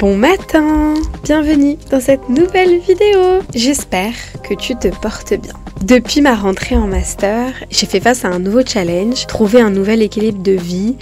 Bon matin! Bienvenue dans cette nouvelle vidéo! J'espère que tu te portes bien. Depuis ma rentrée en master, j'ai fait face à un nouveau challenge, trouver un nouvel équilibre de vie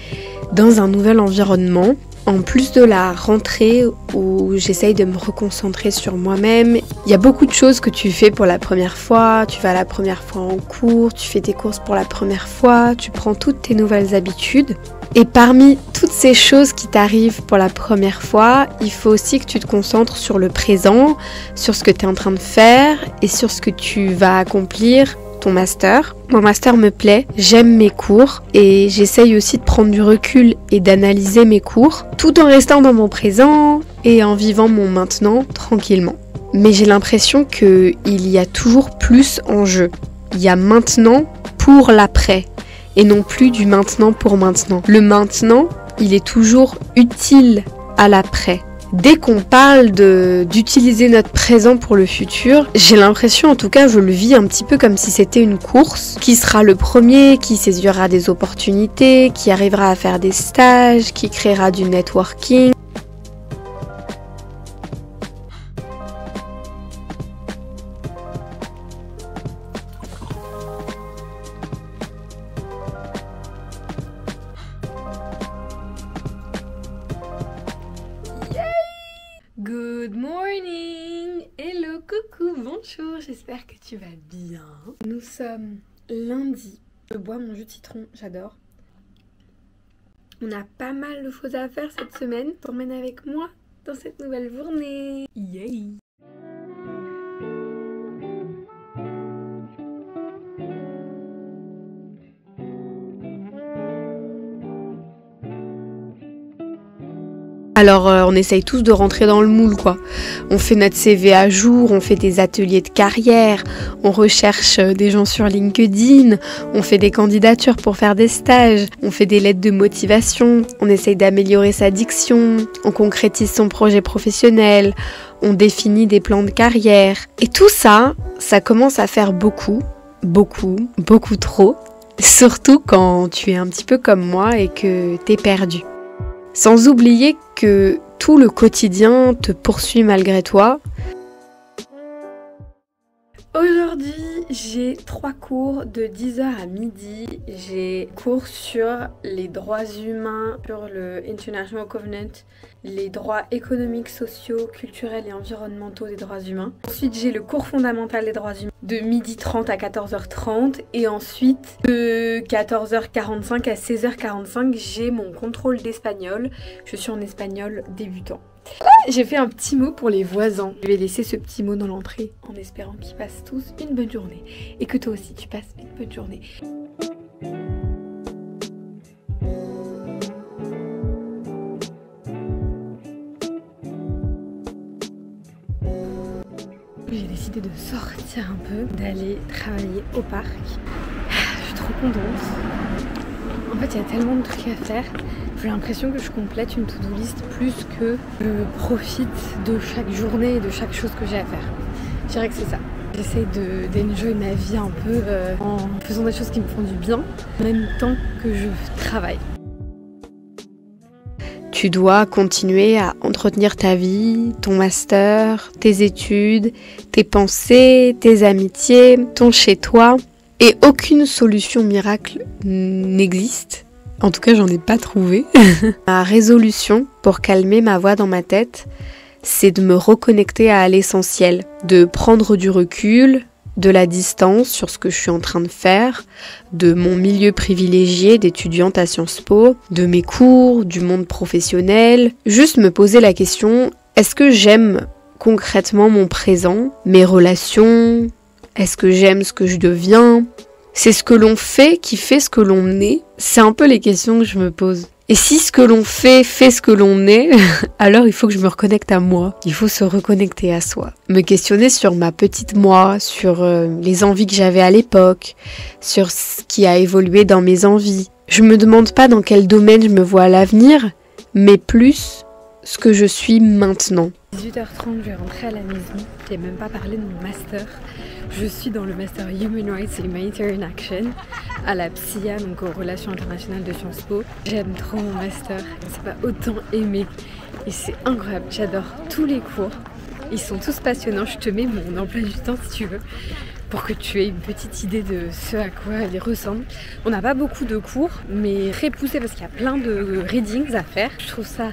dans un nouvel environnement. En plus de la rentrée où j'essaye de me reconcentrer sur moi-même, il y a beaucoup de choses que tu fais pour la première fois, tu vas la première fois en cours, tu fais tes courses pour la première fois, tu prends toutes tes nouvelles habitudes. Et parmi toutes ces choses qui t'arrivent pour la première fois, il faut aussi que tu te concentres sur le présent, sur ce que tu es en train de faire et sur ce que tu vas accomplir. Ton master. Mon master me plaît, j'aime mes cours et j'essaye aussi de prendre du recul et d'analyser mes cours tout en restant dans mon présent et en vivant mon maintenant tranquillement. Mais j'ai l'impression qu'il y a toujours plus en jeu. Il y a maintenant pour l'après et non plus du maintenant pour maintenant. Le maintenant, il est toujours utile à l'après. Dès qu'on parle d'utiliser notre présent pour le futur, j'ai l'impression, en tout cas je le vis un petit peu comme si c'était une course. Qui sera le premier, qui saisira des opportunités, qui arrivera à faire des stages, qui créera du networking. Good morning! Hello, coucou, bonjour, j'espère que tu vas bien. Nous sommes lundi, je bois mon jus de citron, j'adore. On a pas mal de choses à faire cette semaine, t'emmènes avec moi dans cette nouvelle journée. Yay! Alors on essaye tous de rentrer dans le moule quoi. On fait notre CV à jour, on fait des ateliers de carrière, on recherche des gens sur LinkedIn, on fait des candidatures pour faire des stages, on fait des lettres de motivation, on essaye d'améliorer sa diction, on concrétise son projet professionnel, on définit des plans de carrière. Et tout ça, ça commence à faire beaucoup trop. Surtout quand tu es un petit peu comme moi et que t'es perdu. Sans oublier que tout le quotidien te poursuit malgré toi. Aujourd'hui, j'ai 3 cours de 10h à midi. J'ai cours sur les droits humains, sur le International Covenant, les droits économiques, sociaux, culturels et environnementaux des droits humains. Ensuite, j'ai le cours fondamental des droits humains de 12h30 à 14h30 et ensuite de 14h45 à 16h45, j'ai mon contrôle d'espagnol. Je suis en espagnol débutant. J'ai fait un petit mot pour les voisins. Je vais laisser ce petit mot dans l'entrée en espérant qu'ils passent tous une bonne journée et que toi aussi tu passes une bonne journée. J'ai décidé de sortir un peu, d'aller travailler au parc. Je suis trop contente. En fait, il y a tellement de trucs à faire. J'ai l'impression que je complète une to-do list plus que je profite de chaque journée et de chaque chose que j'ai à faire. Je dirais que c'est ça. J'essaye d'enjoy ma vie un peu en faisant des choses qui me font du bien, en même temps que je travaille. Tu dois continuer à entretenir ta vie, ton master, tes études, tes pensées, tes amitiés, ton chez-toi. Et aucune solution miracle n'existe. En tout cas, j'en ai pas trouvé. Ma résolution pour calmer ma voix dans ma tête, c'est de me reconnecter à l'essentiel, de prendre du recul, de la distance sur ce que je suis en train de faire, de mon milieu privilégié d'étudiante à Sciences Po, de mes cours, du monde professionnel. Juste me poser la question, est-ce que j'aime concrètement mon présent, mes relations ? Est-ce que j'aime ce que je deviens ? C'est ce que l'on fait qui fait ce que l'on est ? C'est un peu les questions que je me pose. Et si ce que l'on fait ce que l'on est, alors il faut que je me reconnecte à moi. Il faut se reconnecter à soi. Me questionner sur ma petite moi, sur les envies que j'avais à l'époque, sur ce qui a évolué dans mes envies. Je me demande pas dans quel domaine je me vois à l'avenir, mais plus ce que je suis maintenant. 18h30, je vais rentrer à la maison. Je n'ai même pas parlé de mon master. Je suis dans le master Human Rights and Humanitarian Action à la PSIA, donc aux Relations Internationales de Sciences Po. J'aime trop mon master, je ne sais pas autant aimé. Et c'est incroyable, j'adore tous les cours. Ils sont tous passionnants. Je te mets mon emploi du temps si tu veux, pour que tu aies une petite idée de ce à quoi ils ressemblent. On n'a pas beaucoup de cours, mais très poussés parce qu'il y a plein de readings à faire. Je trouve ça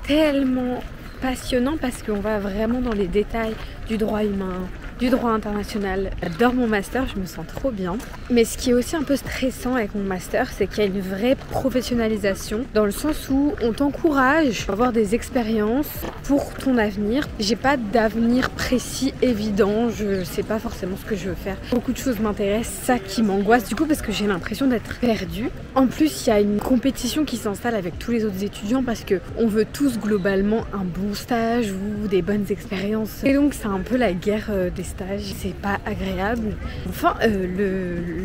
tellement passionnant parce qu'on va vraiment dans les détails du droit humain, du droit international. J'adore mon master, je me sens trop bien. Mais ce qui est aussi un peu stressant avec mon master, c'est qu'il y a une vraie professionnalisation dans le sens où on t'encourage à avoir des expériences pour ton avenir. J'ai pas d'avenir précis, évident, je sais pas forcément ce que je veux faire. Beaucoup de choses m'intéressent, ça qui m'angoisse du coup parce que j'ai l'impression d'être perdue. En plus, il y a une compétition qui s'installe avec tous les autres étudiants parce qu'on veut tous globalement un bon stage ou des bonnes expériences. Et donc c'est un peu la guerre des stages, c'est pas agréable. Enfin,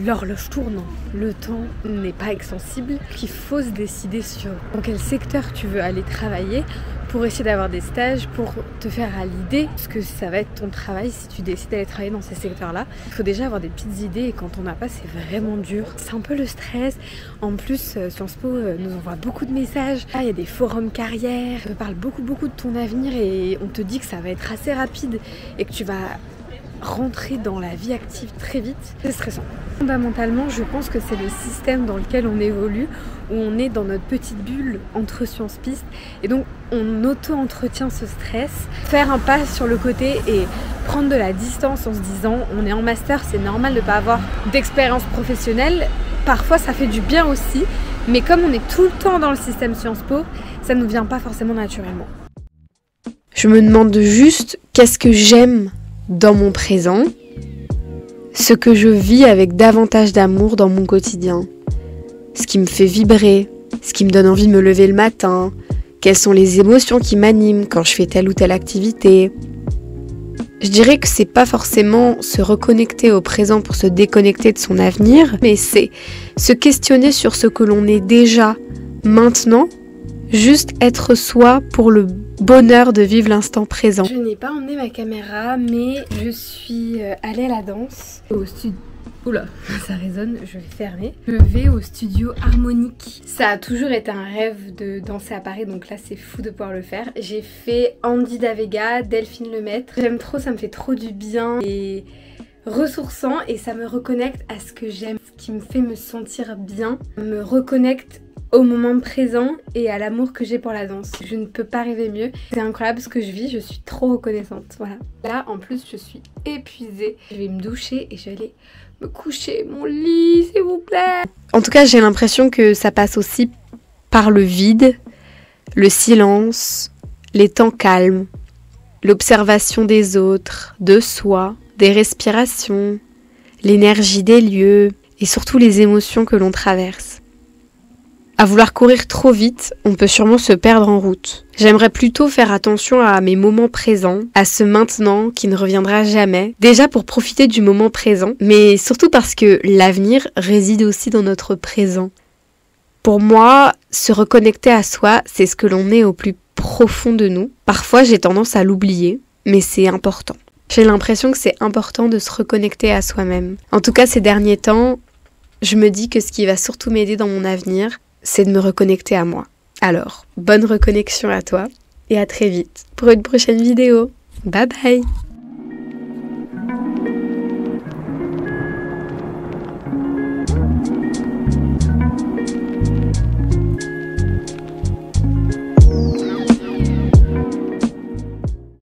l'horloge tourne, le temps n'est pas extensible. Il faut se décider sur dans quel secteur tu veux aller travailler pour essayer d'avoir des stages, pour te faire à l'idée ce que ça va être ton travail si tu décides d'aller travailler dans ces secteurs-là. Il faut déjà avoir des petites idées et quand on n'a pas, c'est vraiment dur. C'est un peu le stress. En plus, Sciences Po nous envoie beaucoup de messages. Là, il y a des forums carrières, on parle beaucoup de ton avenir et on te dit que ça va être assez rapide et que tu vas rentrer dans la vie active très vite. C'est stressant. Fondamentalement, je pense que c'est le système dans lequel on évolue, où on est dans notre petite bulle entre Sciences Pistes et donc on auto-entretient ce stress. Faire un pas sur le côté et prendre de la distance en se disant on est en master, c'est normal de ne pas avoir d'expérience professionnelle. Parfois ça fait du bien aussi, mais comme on est tout le temps dans le système Sciences Po, ça ne nous vient pas forcément naturellement. Je me demande juste qu'est-ce que j'aime dans mon présent, ce que je vis avec davantage d'amour dans mon quotidien, ce qui me fait vibrer, ce qui me donne envie de me lever le matin, quelles sont les émotions qui m'animent quand je fais telle ou telle activité. Je dirais que c'est pas forcément se reconnecter au présent pour se déconnecter de son avenir, mais c'est se questionner sur ce que l'on est déjà maintenant, juste être soi pour le bonheur de vivre l'instant présent. Je n'ai pas emmené ma caméra, mais je suis allée à la danse au studio. Oula, ça résonne, je vais fermer. Je vais au studio harmonique. Ça a toujours été un rêve de danser à Paris, donc là c'est fou de pouvoir le faire. J'ai fait Andy Davega, Delphine Lemaître. J'aime trop, ça me fait trop du bien et ressourçant et ça me reconnecte à ce que j'aime, ce qui me fait me sentir bien, me reconnecte au moment présent et à l'amour que j'ai pour la danse. Je ne peux pas rêver mieux. C'est incroyable ce que je vis, je suis trop reconnaissante. Voilà. Là, en plus, je suis épuisée. Je vais me doucher et je vais aller me coucher. Mon lit, s'il vous plaît. En tout cas, j'ai l'impression que ça passe aussi par le vide, le silence, les temps calmes, l'observation des autres, de soi, des respirations, l'énergie des lieux et surtout les émotions que l'on traverse. À vouloir courir trop vite, on peut sûrement se perdre en route. J'aimerais plutôt faire attention à mes moments présents, à ce maintenant qui ne reviendra jamais. Déjà pour profiter du moment présent, mais surtout parce que l'avenir réside aussi dans notre présent. Pour moi, se reconnecter à soi, c'est ce que l'on est au plus profond de nous. Parfois, j'ai tendance à l'oublier, mais c'est important. J'ai l'impression que c'est important de se reconnecter à soi-même. En tout cas, ces derniers temps, je me dis que ce qui va surtout m'aider dans mon avenir, c'est de me reconnecter à moi. Alors, bonne reconnexion à toi et à très vite pour une prochaine vidéo. Bye bye!